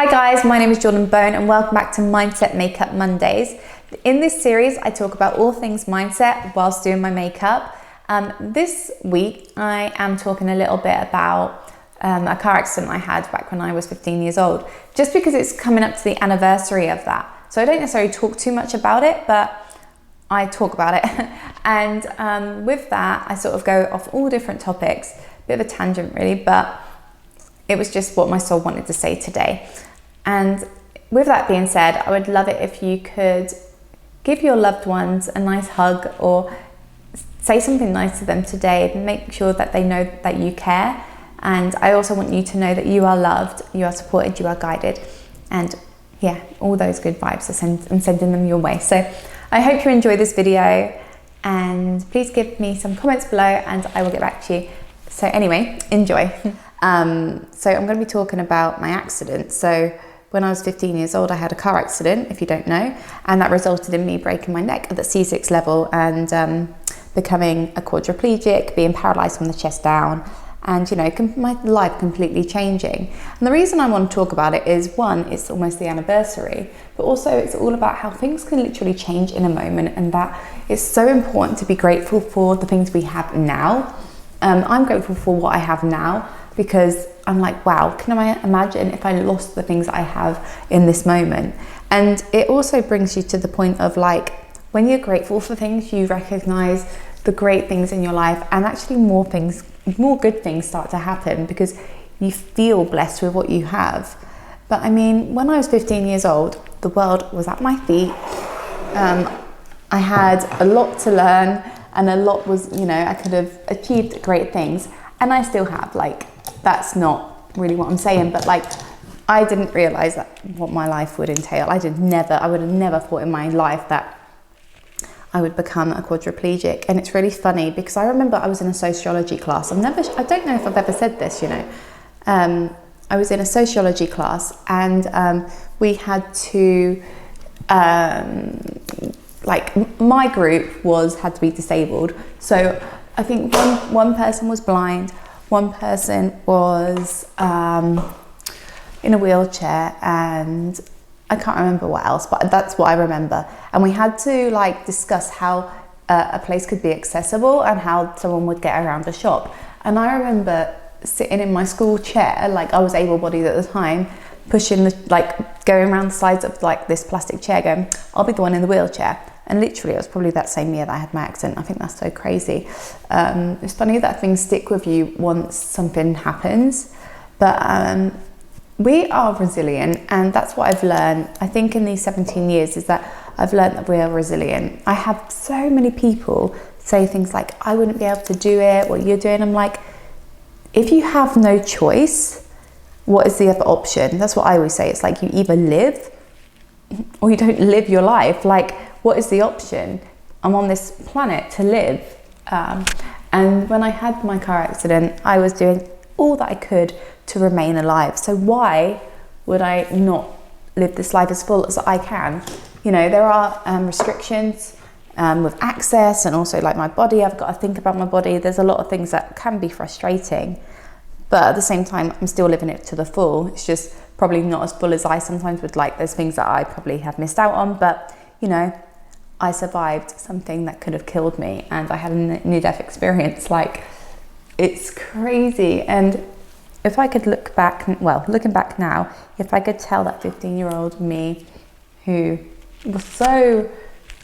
Hi guys, my name is Jordanbone and welcome back to Mindset Makeup Mondays. In this series, I talk about all things mindset whilst doing my makeup. This week, I am talking a little bit about a car accident I had back when I was 15 years old, just because it's coming up to the anniversary of that. So I don't necessarily talk too much about it, but I talk about it. And with that, I sort of go off all different topics, bit of a tangent really, but it was just what my soul wanted to say today. And with that being said, I would love it if you could give your loved ones a nice hug or say something nice to them today and make sure that they know that you care. And I also want you to know that you are loved, you are supported, you are guided. And yeah, all those good vibes, I'm sending them your way. So I hope you enjoy this video and please give me some comments below and I will get back to you. So anyway, enjoy. So I'm going to be talking about my accident. So when I was 15 years old, I had a car accident, if you don't know, and that resulted in me breaking my neck at the C6 level and becoming a quadriplegic, being paralysed from the chest down, and you know, my life completely changing. And the reason I want to talk about it is, one, it's almost the anniversary, but also it's all about how things can literally change in a moment, and that it's so important to be grateful for the things we have now. I'm grateful for what I have now, because I'm like, wow, can I imagine if I lost the things I have in this moment? And it also brings you to the point of like, when you're grateful for things, you recognize the great things in your life, and actually more good things start to happen because you feel blessed with what you have. But I mean, when I was 15 years old, the world was at my feet. I had a lot to learn and a lot was, you know, I could have achieved great things, and I still have, like, that's not really what I'm saying, but like, I didn't realize that what my life would entail. I would have never thought in my life that I would become a quadriplegic. And it's really funny because I remember I was in a sociology class. I don't know if I've ever said this, you know. I was in a sociology class and we had to, like, my group had to be disabled. So I think one person was blind, one person was in a wheelchair, and I can't remember what else, but that's what I remember. And we had to like discuss how a place could be accessible and how someone would get around a shop. And I remember sitting in my school chair, like I was able-bodied at the time, pushing going around the sides of like this plastic chair going, I'll be the one in the wheelchair. And literally it was probably that same year that I had my accident. I think that's so crazy. It's funny that things stick with you once something happens, but we are resilient, and that's what I've learned. I think in these 17 years is that I've learned that we are resilient. I have so many people say things like, I wouldn't be able to do it, what you're doing. I'm like, if you have no choice, what is the other option? That's what I always say. It's like, you either live or you don't live your life. Like, what is the option? I'm on this planet to live. And when I had my car accident, I was doing all that I could to remain alive. So why would I not live this life as full as I can? You know, there are restrictions with access, and also like my body, I've got to think about my body. There's a lot of things that can be frustrating, but at the same time, I'm still living it to the full. It's just probably not as full as I sometimes would like. There's things that I probably have missed out on, but you know, I survived something that could have killed me, and I had a near-death experience. Like, it's crazy. And if I could look back, looking back now, if I could tell that 15-year-old me who was so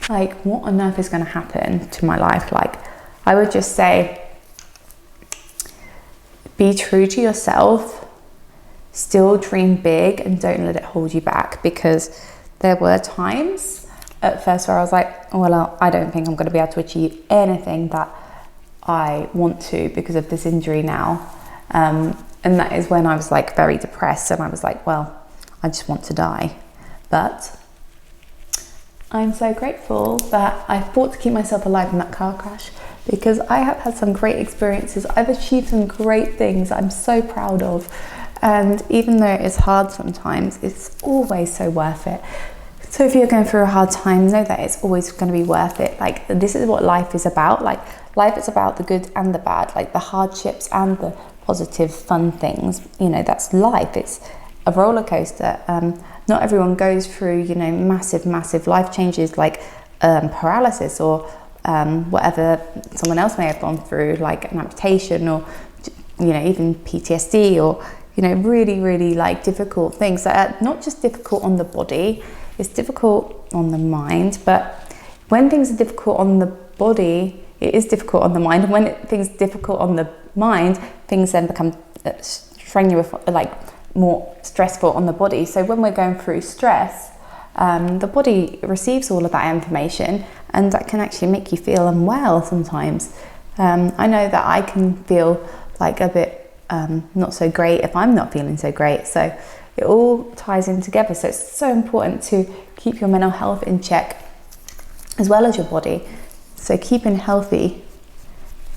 like, what on earth is going to happen to my life? Like, I would just say, be true to yourself, still dream big, and don't let it hold you back. Because there were times at first where I was like, well, I don't think I'm going to be able to achieve anything that I want to because of this injury now. And that is when I was like very depressed, and I was like, well, I just want to die. But I'm so grateful that I fought to keep myself alive in that car crash, because I have had some great experiences. I've achieved some great things I'm so proud of. And even though it's hard sometimes, it's always so worth it. So if you're going through a hard time, know that it's always going to be worth it. Like, this is what life is about. Like, life is about the good and the bad, like the hardships and the positive, fun things. You know, that's life. It's a roller coaster. Not everyone goes through, you know, massive life changes like paralysis or whatever someone else may have gone through, like an amputation or, you know, even PTSD or, you know, really like difficult things that are not just difficult on the body, it's difficult on the mind. But when things are difficult on the body, it is difficult on the mind. And when things are difficult on the mind, things then become strenuous, like more stressful on the body. So when we're going through stress, the body receives all of that information, and that can actually make you feel unwell sometimes. I know that I can feel like a bit not so great if I'm not feeling so great. So it all ties in together. So it's so important to keep your mental health in check as well as your body. So keeping healthy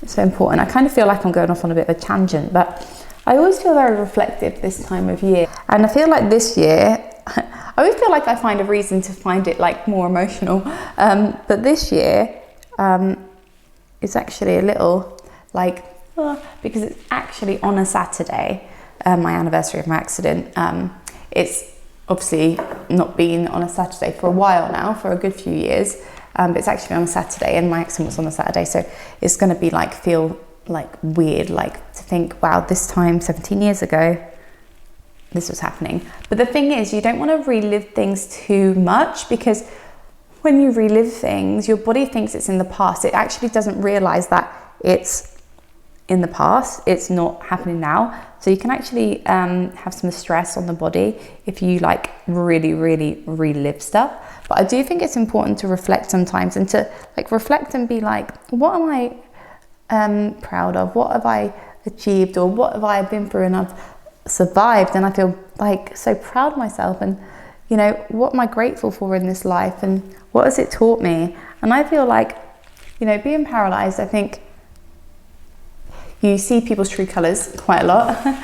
is so important. I kind of feel like I'm going off on a bit of a tangent, but I always feel very reflective this time of year. And I feel like this year, I always feel like I find a reason to find it like more emotional. But this year, it's actually a little like, because it's actually on a Saturday, my anniversary of my accident. It's obviously not been on a Saturday for a while now, for a good few years. But it's actually on a Saturday, and my accident was on a Saturday. So it's going to be like, feel like weird, like to think, wow, this time 17 years ago, this was happening. But the thing is, you don't want to relive things too much, because when you relive things, your body thinks it's in the past. It actually doesn't realize that it's in the past, it's not happening now. So you can actually have some stress on the body if you like really relive stuff. But I do think it's important to reflect sometimes, and to like reflect and be like, what am I proud of? What have I achieved, or what have I been through and I've survived, and I feel like so proud of myself, and you know, what am I grateful for in this life, and what has it taught me? And I feel like, you know, being paralysed, I think you see people's true colours quite a lot.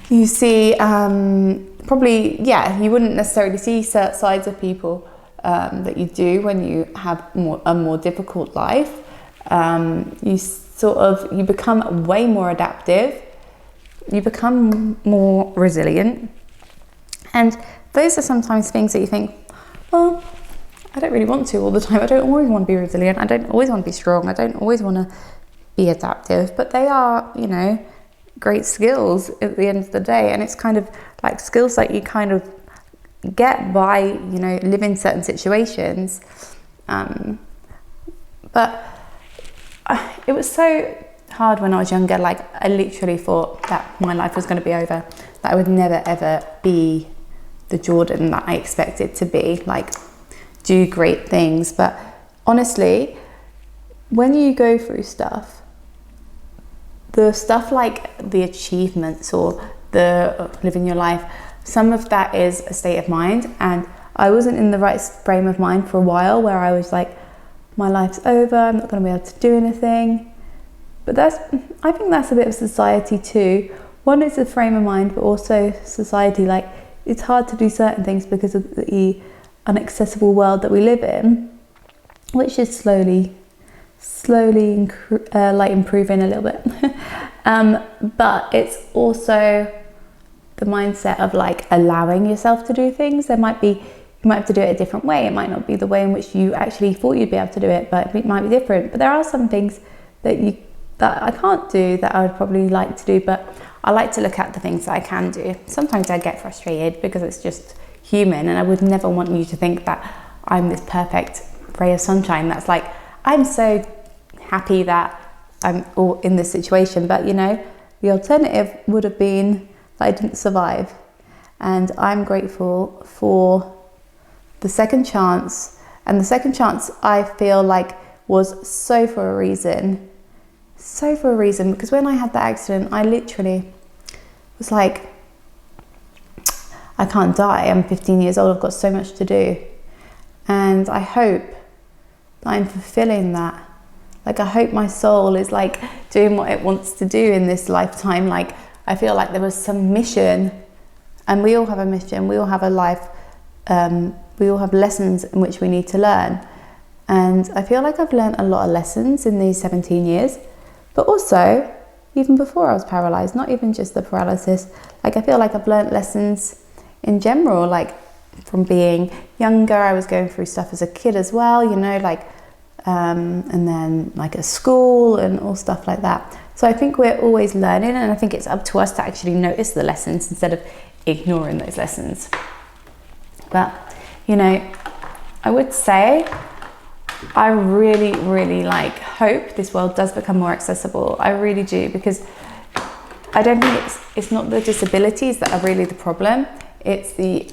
You see probably, yeah, you wouldn't necessarily see certain sides of people that you do when you have a more difficult life. You become way more adaptive, you become more resilient, and those are sometimes things that you think, well, I don't really want to all the time. I don't always want to be resilient, I don't always want to be strong, I don't always want to be adaptive, but they are, you know, great skills at the end of the day. And it's kind of like skills that you kind of get by, you know, living certain situations. But it was so hard when I was younger. Like, I literally thought that my life was going to be over, that I would never ever be the Jordan that I expected to be, like do great things. But honestly, when you go through stuff, the stuff like the achievements or the living your life, some of that is a state of mind. And I wasn't in the right frame of mind for a while, where I was like, my life's over, I'm not going to be able to do anything. But I think that's a bit of society too. One is the frame of mind, but also society. Like, it's hard to do certain things because of the inaccessible world that we live in, which is slowly like improving a little bit. But it's also the mindset of like allowing yourself to do things. You might have to do it a different way. It might not be the way in which you actually thought you'd be able to do it, but it might be different. But there are some things that I can't do that I would probably like to do, but I like to look at the things that I can do. Sometimes I get frustrated because it's just human, and I would never want you to think that I'm this perfect ray of sunshine that's like, I'm so happy that I'm all in this situation. But you know, the alternative would have been that I didn't survive. And I'm grateful for the second chance. And the second chance, I feel like, was so for a reason. Because when I had that accident, I literally was like, I can't die. I'm 15 years old. I've got so much to do. And I hope that I'm fulfilling that. Like, I hope my soul is like doing what it wants to do in this lifetime. Like, I feel like there was some mission, and we all have a mission. We all have a life. We all have lessons in which we need to learn. And I feel like I've learned a lot of lessons in these 17 years, but also even before I was paralysed, not even just the paralysis. Like, I feel like I've learned lessons in general, like from being younger, I was going through stuff as a kid as well, you know, like, and then like at school and all stuff like that. So I think we're always learning, and I think it's up to us to actually notice the lessons instead of ignoring those lessons. But, you know, I would say I really, really like hope this world does become more accessible. I really do, because I don't think it's not the disabilities that are really the problem. It's the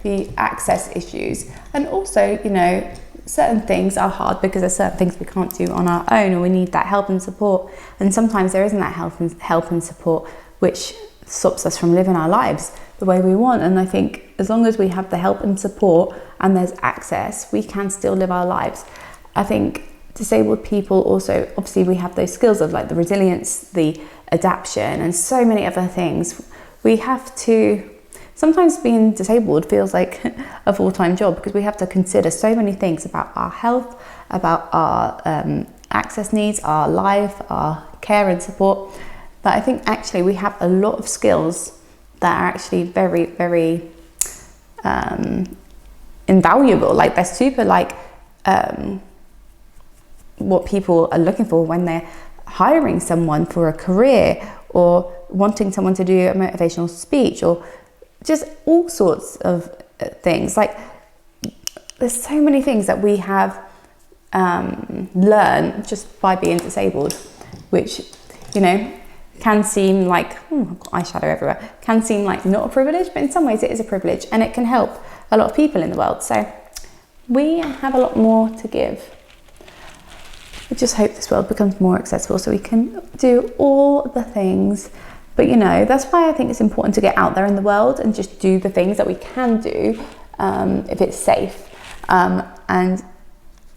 the access issues. And also, you know, certain things are hard because there's certain things we can't do on our own, or we need that help and support. And sometimes there isn't that help and support, which stops us from living our lives the way we want. And I think as long as we have the help and support and there's access, we can still live our lives. I think disabled people also, obviously we have those skills of like the resilience, the adaptation, and so many other things. We have to, sometimes being disabled feels like a full-time job, because we have to consider so many things about our health, about our access needs, our life, our care and support, that I think actually we have a lot of skills that are actually very, very invaluable. Like they're super like what people are looking for when they're hiring someone for a career, or wanting someone to do a motivational speech, or just all sorts of things. Like there's so many things that we have learned just by being disabled, which, you know, can seem like, I've got eyeshadow everywhere, can seem like not a privilege, but in some ways it is a privilege, and it can help a lot of people in the world. So we have a lot more to give. I just hope this world becomes more accessible so we can do all the things. But you know, that's why I think it's important to get out there in the world and just do the things that we can do if it's safe, and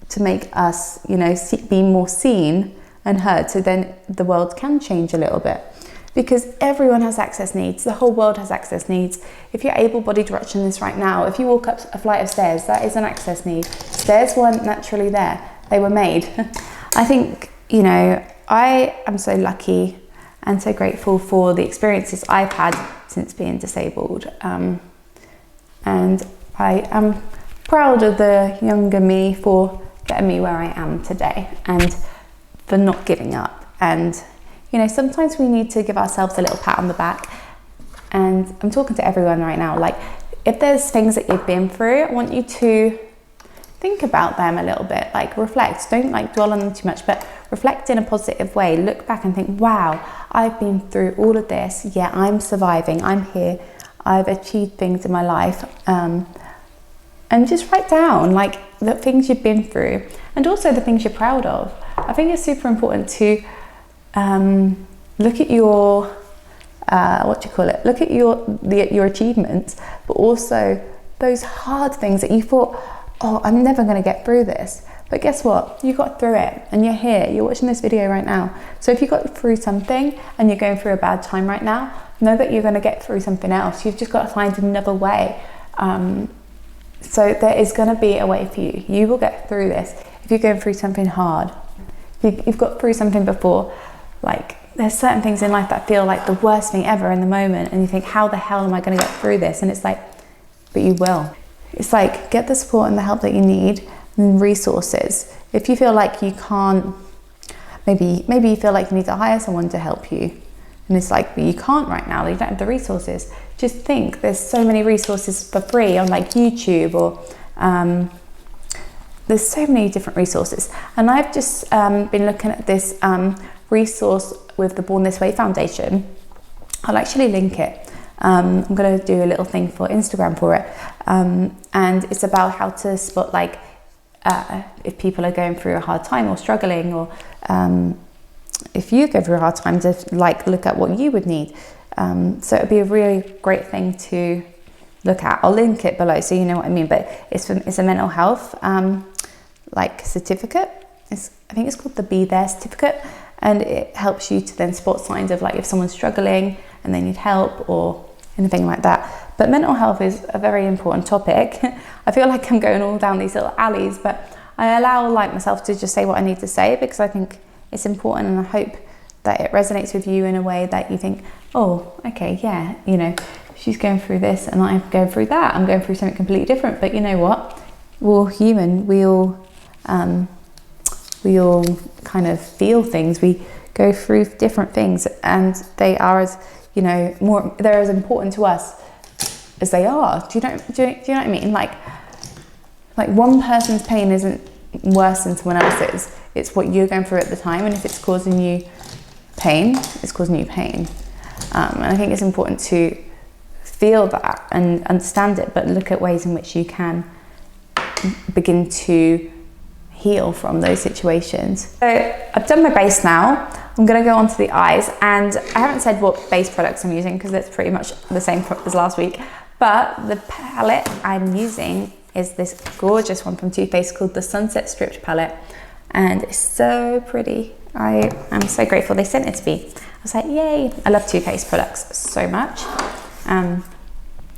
to make us, you know, be more seen and heard, so then the world can change a little bit. Because everyone has access needs, the whole world has access needs. If you're able-bodied watching this right now, if you walk up a flight of stairs, that is an access need. Stairs weren't naturally there, they were made. I think, you know, I am so lucky and so grateful for the experiences I've had since being disabled. And I am proud of the younger me for getting me where I am today, and for not giving up. And, you know, sometimes we need to give ourselves a little pat on the back. And I'm talking to everyone right now, like, if there's things that you've been through, I want you to think about them a little bit, like reflect. Don't like dwell on them too much, but reflect in a positive way. Look back and think, wow, I've been through all of this. Yeah, I'm surviving, I'm here, I've achieved things in my life. And just write down like the things you've been through, and also the things you're proud of. I think it's super important to look at your look at your achievements, but also those hard things that you thought, oh, I'm never going to get through this. But guess what? You got through it, and you're here. You're watching this video right now. So if you got through something and you're going through a bad time right now, know that you're going to get through something else. You've just got to find another way. So there is going to be a way for you. You will get through this. If you're going through something hard, you've got through something before, like there's certain things in life that feel like the worst thing ever in the moment, and you think, how the hell am I going to get through this? And it's like, but you will. It's like, get the support and the help that you need, and resources. If you feel like you can't, maybe you feel like you need to hire someone to help you, and it's like, but you can't right now, you don't have the resources. Just think, there's so many resources for free on like YouTube, or there's so many different resources. And I've just been looking at this resource with the Born This Way Foundation. I'll actually link it. I'm going to do a little thing for Instagram for it, and it's about how to spot like if people are going through a hard time or struggling, or if you go through a hard time, to like look at what you would need. So it'd be a really great thing to look at. I'll link it below so you know what I mean. But it's a mental health like certificate. I think it's called the Be There certificate, and it helps you to then spot signs of like if someone's struggling and they need help or anything like that. But mental health is a very important topic. I feel like I'm going all down these little alleys, but I allow like myself to just say what I need to say, because I think it's important, and I hope that it resonates with you in a way that you think, oh, okay, yeah, you know, she's going through this and I'm going through that. I'm going through something completely different. But you know what? We're all human. We all kind of feel things. We go through different things, and they are as, you know, they're as important to us as they are. Do you know what I mean? Like one person's pain isn't worse than someone else's. It's what you're going through at the time, and if it's causing you pain, it's causing you pain. And I think it's important to feel that and understand it, but look at ways in which you can begin to heal from those situations. So I've done my base now. I'm going to go on to the eyes, and I haven't said what base products I'm using because it's pretty much the same as last week, but the palette I'm using is this gorgeous one from Too Faced called the Sunset Stripped palette, and it's so pretty. I am so grateful they sent it to me. I was like, yay. I love Too Faced products so much.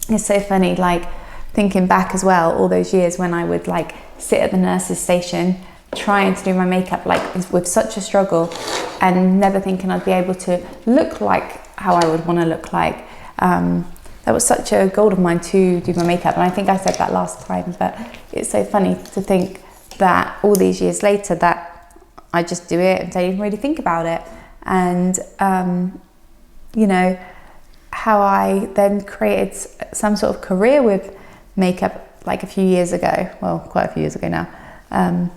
It's so funny, like thinking back as well, all those years when I would like sit at the nurse's station trying to do my makeup, like with such a struggle, and never thinking I'd be able to look like how I would want to look like. That was such a goal of mine, to do my makeup, and I think I said that last time, but it's so funny to think that all these years later that I just do it and don't even really think about it. And you know, how I then created some sort of career with makeup like a few years ago, well, quite a few years ago now.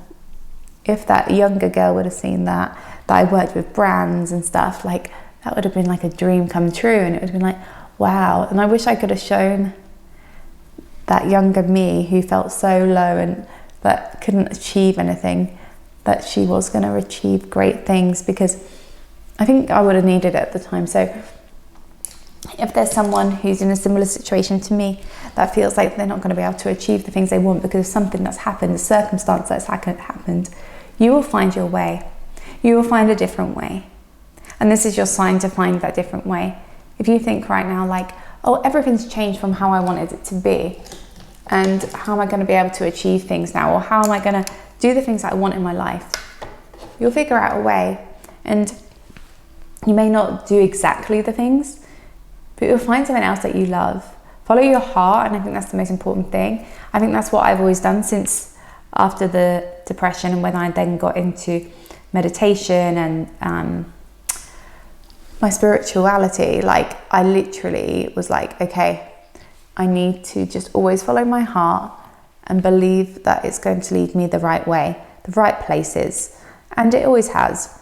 If that younger girl would have seen that I worked with brands and stuff, like that would have been like a dream come true, and it would have been like, wow. And I wish I could have shown that younger me who felt so low and that couldn't achieve anything, that she was going to achieve great things, because I think I would have needed it at the time. So if there's someone who's in a similar situation to me that feels like they're not going to be able to achieve the things they want because of something that's happened, a circumstance that's happened, you will find your way. You will find a different way. And this is your sign to find that different way. If you think right now like, oh, everything's changed from how I wanted it to be, and how am I going to be able to achieve things now, or how am I going to do the things that I want in my life, you'll figure out a way. And you may not do exactly the things, but you'll find something else that you love. Follow your heart, and I think that's the most important thing. I think that's what I've always done since after the depression, and when I then got into meditation and my spirituality. Like I literally was like, okay, I need to just always follow my heart and believe that it's going to lead me the right way, the right places, and it always has.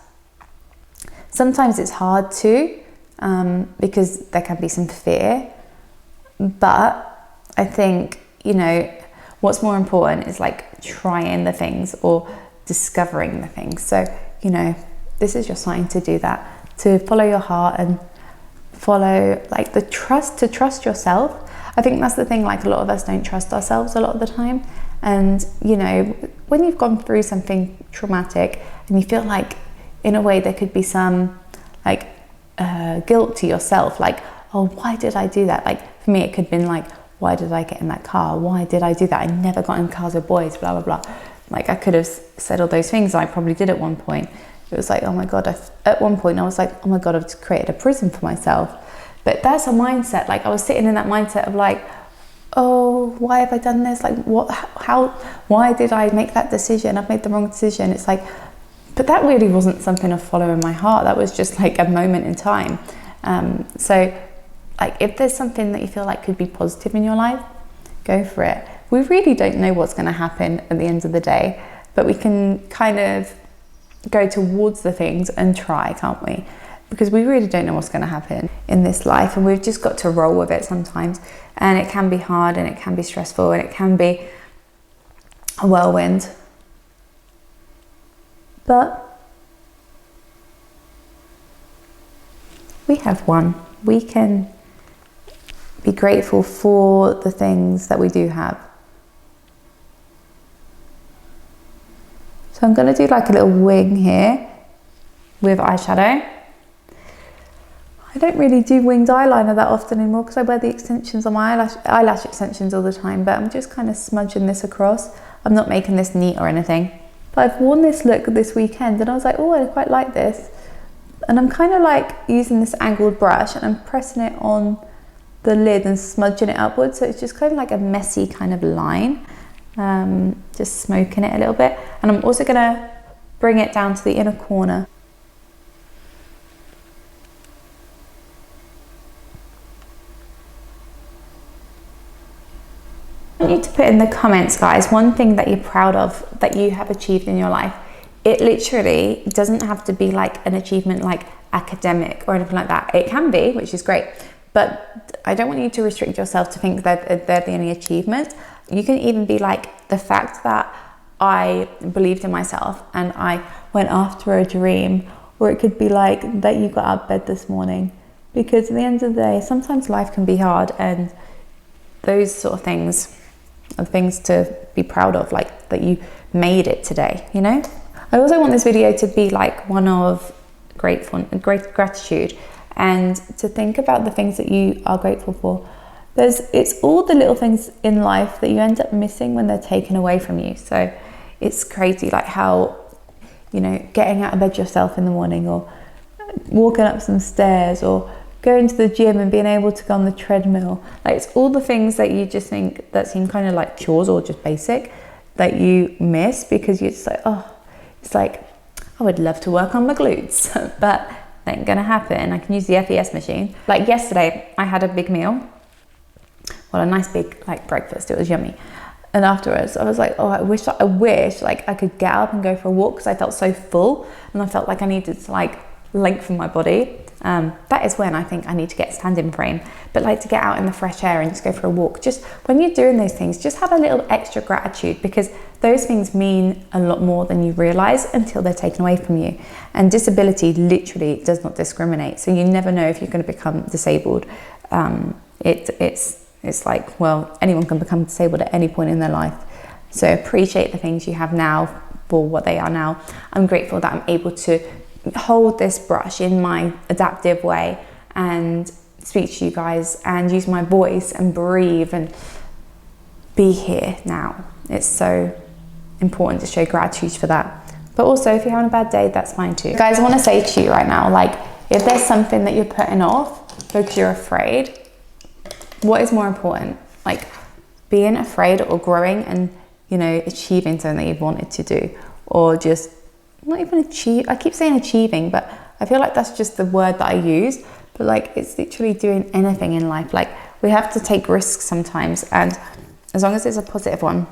Sometimes it's hard to, because there can be some fear, but I think, you know, what's more important is like trying the things or discovering the things. So, you know, this is your sign to do that, to follow your heart and follow like to trust yourself. I think that's the thing, like a lot of us don't trust ourselves a lot of the time. And, you know, when you've gone through something traumatic and you feel like in a way there could be some like guilt to yourself, like, oh, why did I do that? Like for me, it could have been like, why did I get in that car? Why did I do that? I never got in cars with boys, blah, blah, blah. Like I could have said all those things. I probably did at one point. It was like, oh my God, at one point I was like, oh my God, I've created a prison for myself. But that's a mindset. Like I was sitting in that mindset of like, oh, why have I done this? Like why did I make that decision? I've made the wrong decision. It's like, but that really wasn't something of following my heart. That was just like a moment in time. So like if there's something that you feel like could be positive in your life, go for it. We really don't know what's going to happen at the end of the day, but we can kind of go towards the things and try, can't we? Because we really don't know what's going to happen in this life, and we've just got to roll with it sometimes. And it can be hard, and it can be stressful, and it can be a whirlwind. But we have won. We can be grateful for the things that we do have. So I'm going to do like a little wing here with eyeshadow. I don't really do winged eyeliner that often anymore because I wear the extensions on my eyelash extensions all the time, but I'm just kind of smudging this across. I'm not making this neat or anything. But I've worn this look this weekend and I was like, oh, I quite like this. And I'm kind of like using this angled brush and I'm pressing it on the lid and smudging it upwards, so it's just kind of like a messy kind of line. Just smoking it a little bit, and I'm also gonna bring it down to the inner corner. I want you to put in the comments, guys, one thing that you're proud of that you have achieved in your life. It literally doesn't have to be like an achievement like academic or anything like that. It can be, which is great, but I don't want you to restrict yourself to think that they're the only achievement. You can even be like the fact that I believed in myself and I went after a dream, or it could be like that you got out of bed this morning, because at the end of the day, sometimes life can be hard, and those sort of things are things to be proud of, like that you made it today, you know? I also want this video to be like one of great gratitude, and to think about the things that you are grateful for. It's all the little things in life that you end up missing when they're taken away from you. So it's crazy, like how, you know, getting out of bed yourself in the morning, or walking up some stairs, or going to the gym and being able to go on the treadmill. Like, it's all the things that you just think that seem kind of like chores or just basic that you miss, because you're just like, oh, it's like, I would love to work on my glutes, but that ain't gonna happen. I can use the FES machine. Like yesterday, I had a big meal. Well, a nice big like breakfast, it was yummy. And afterwards I was like, oh, I wish like I could get up and go for a walk, because I felt so full and I felt like I needed to like lengthen my body. That is when I think I need to get standing frame, but like to get out in the fresh air and just go for a walk. Just when you're doing those things, just have a little extra gratitude, because those things mean a lot more than you realize until they're taken away from you. And disability literally does not discriminate, so you never know if you're going to become disabled. It's like, well, anyone can become disabled at any point in their life. So appreciate the things you have now for what they are now. I'm grateful that I'm able to hold this brush in my adaptive way and speak to you guys and use my voice and breathe and be here now. It's so important to show gratitude for that. But also, if you're having a bad day, that's fine too. Guys, I want to say to you right now, like, if there's something that you're putting off because you're afraid, what is more important? Like, being afraid or growing and, you know, achieving something that you've wanted to do, or just not even achieve. I keep saying achieving, but I feel like that's just the word that I use. But like, it's literally doing anything in life. Like, we have to take risks sometimes, and as long as it's a positive one,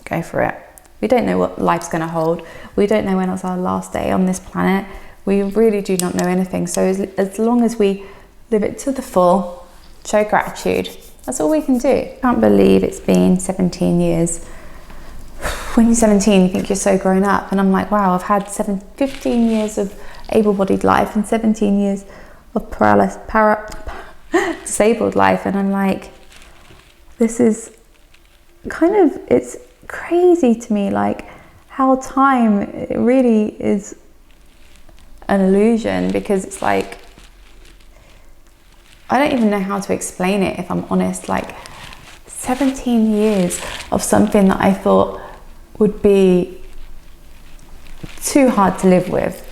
go for it. We don't know what life's going to hold. We don't know when it's our last day on this planet. We really do not know anything. So as long as we live it to the full, show gratitude, that's all we can do. I can't believe it's been 17 years. When you're 17, you think you're so grown up, and I'm like, wow, I've had 15 years of able-bodied life and 17 years of disabled life, and I'm like, this is kind of, it's crazy to me, like how time, it really is an illusion, because it's like, I don't even know how to explain it, if I'm honest. Like, 17 years of something that I thought would be too hard to live with.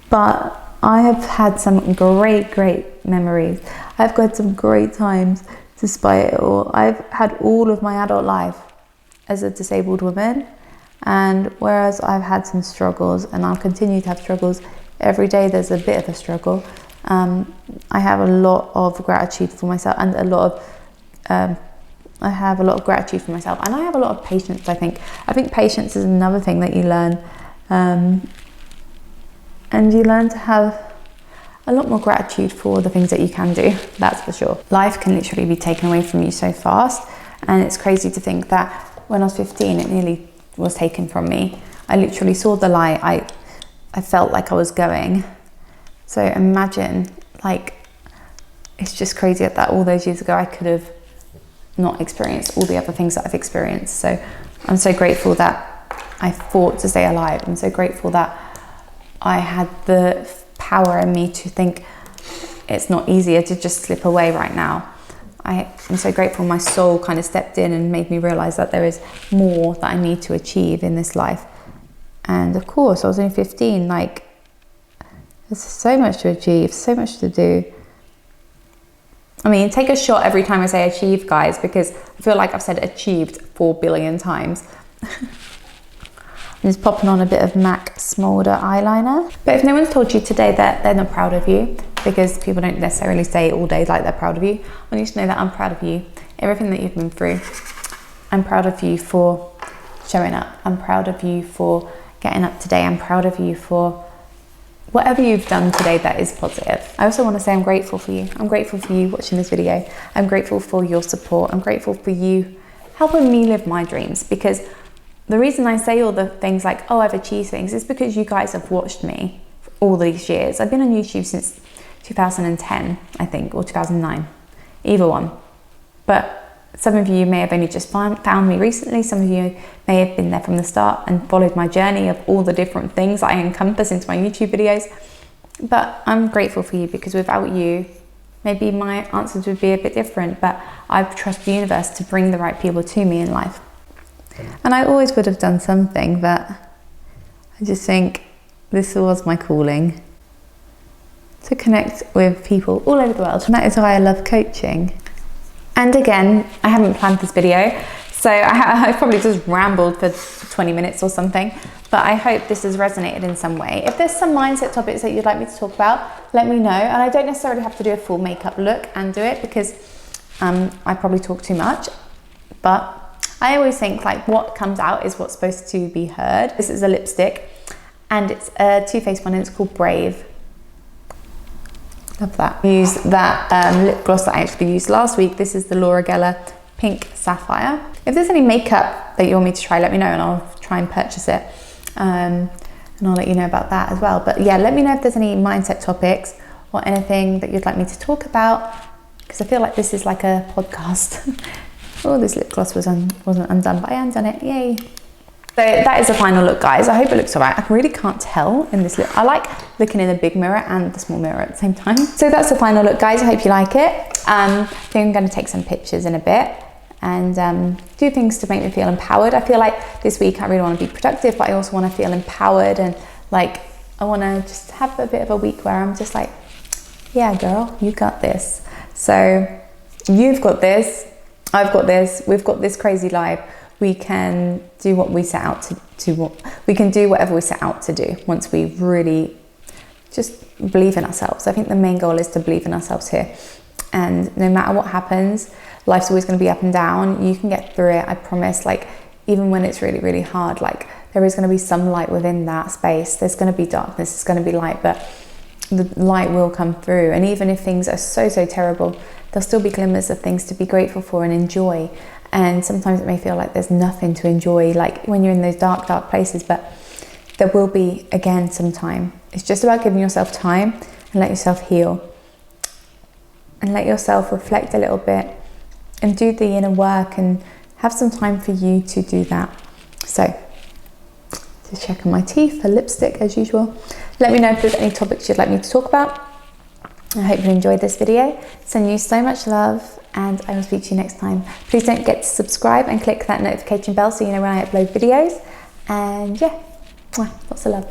But I have had some great memories. I've got some great times despite it all. I've had all of my adult life as a disabled woman, and whereas I've had some struggles, and I'll continue to have struggles, every day there's a bit of a struggle. I have a lot of gratitude for myself, and I have a lot of gratitude for myself, and I have a lot of patience. I think patience is another thing that you learn, and you learn to have a lot more gratitude for the things that you can do, that's for sure. Life can literally be taken away from you so fast, and it's crazy to think that when I was 15, it nearly was taken from me. I literally saw the light. I felt like I was going. So imagine, like, it's just crazy that all those years ago I could have not experienced all the other things that I've experienced. So I'm so grateful that I fought to stay alive. I'm so grateful that I had the power in me to think it's not easier to just slip away right now. I'm so grateful my soul kind of stepped in and made me realize that there is more that I need to achieve in this life. And of course, I was only 15, like, There's so much to achieve, so much to do. I mean, take a shot every time I say achieve, guys, because I feel like I've said achieved 4 billion times. I'm just popping on a bit of MAC Smoulder eyeliner. But if no one's told you today that they're not proud of you, because people don't necessarily say all day like they're proud of you, I want you to know that I'm proud of you. Everything that you've been through. I'm proud of you for showing up. I'm proud of you for getting up today. I'm proud of you for whatever you've done today that is positive. I also want to say I'm grateful for you. I'm grateful for you watching this video. I'm grateful for your support. I'm grateful for you helping me live my dreams, because the reason I say all the things like, oh, I've achieved things, is because you guys have watched me for all these years. I've been on YouTube since 2010, I think, or 2009, either one. But some of you may have only just found me recently. Some of you may have been there from the start and followed my journey of all the different things I encompass into my YouTube videos. But I'm grateful for you, because without you, maybe my answers would be a bit different, but I trust the universe to bring the right people to me in life. And I always would have done something, but I just think this was my calling, to connect with people all over the world. And that is why I love coaching. And again, I haven't planned this video, so I probably just rambled for 20 minutes or something, but I hope this has resonated in some way. If there's some mindset topics that you'd like me to talk about, let me know. And I don't necessarily have to do a full makeup look and do it, because I probably talk too much, but I always think like what comes out is what's supposed to be heard. This is a lipstick, and it's a Too Faced one, and it's called Brave. Love that. Use that lip gloss that I actually used last week. This is the Gellar Pink Sapphire. If there's any makeup that you want me to try, let me know and I'll try and purchase it. And I'll let you know about that as well. But yeah, let me know if there's any mindset topics or anything that you'd like me to talk about, because I feel like this is like a podcast. Oh, this lip gloss wasn't undone, but I undone it, yay. So that is the final look, guys. I hope it looks all right. I really can't tell in this look. I like looking in the big mirror and the small mirror at the same time. So that's the final look, guys. I hope you like it. I think I'm going to take some pictures in a bit and do things to make me feel empowered. I feel like this week I really want to be productive, but I also want to feel empowered, and like I want to just have a bit of a week where I'm just like, yeah, girl, you got this. So you've got this. I've got this. We've got this crazy life. We can do what we set out to we can do whatever we set out to do once we really just believe in ourselves. I think the main goal is to believe in ourselves here, and no matter what happens, life's always going to be up and down. You can get through it, I promise. Like even when it's really, really hard, like there is going to be some light within that space. There's going to be darkness, there's going to be light, but the light will come through. And even if things are so terrible, there'll still be glimmers of things to be grateful for and enjoy. And sometimes it may feel like there's nothing to enjoy, like when you're in those dark places, but there will be, again, some time. It's just about giving yourself time and let yourself heal and let yourself reflect a little bit and do the inner work and have some time for you to do that. So just checking my teeth for lipstick as usual. Let me know if there's any topics you'd like me to talk about. I hope you enjoyed this video. Send you so much love, and I will speak to you next time. Please don't forget to subscribe and click that notification bell so you know when I upload videos. And yeah, lots of love.